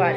1،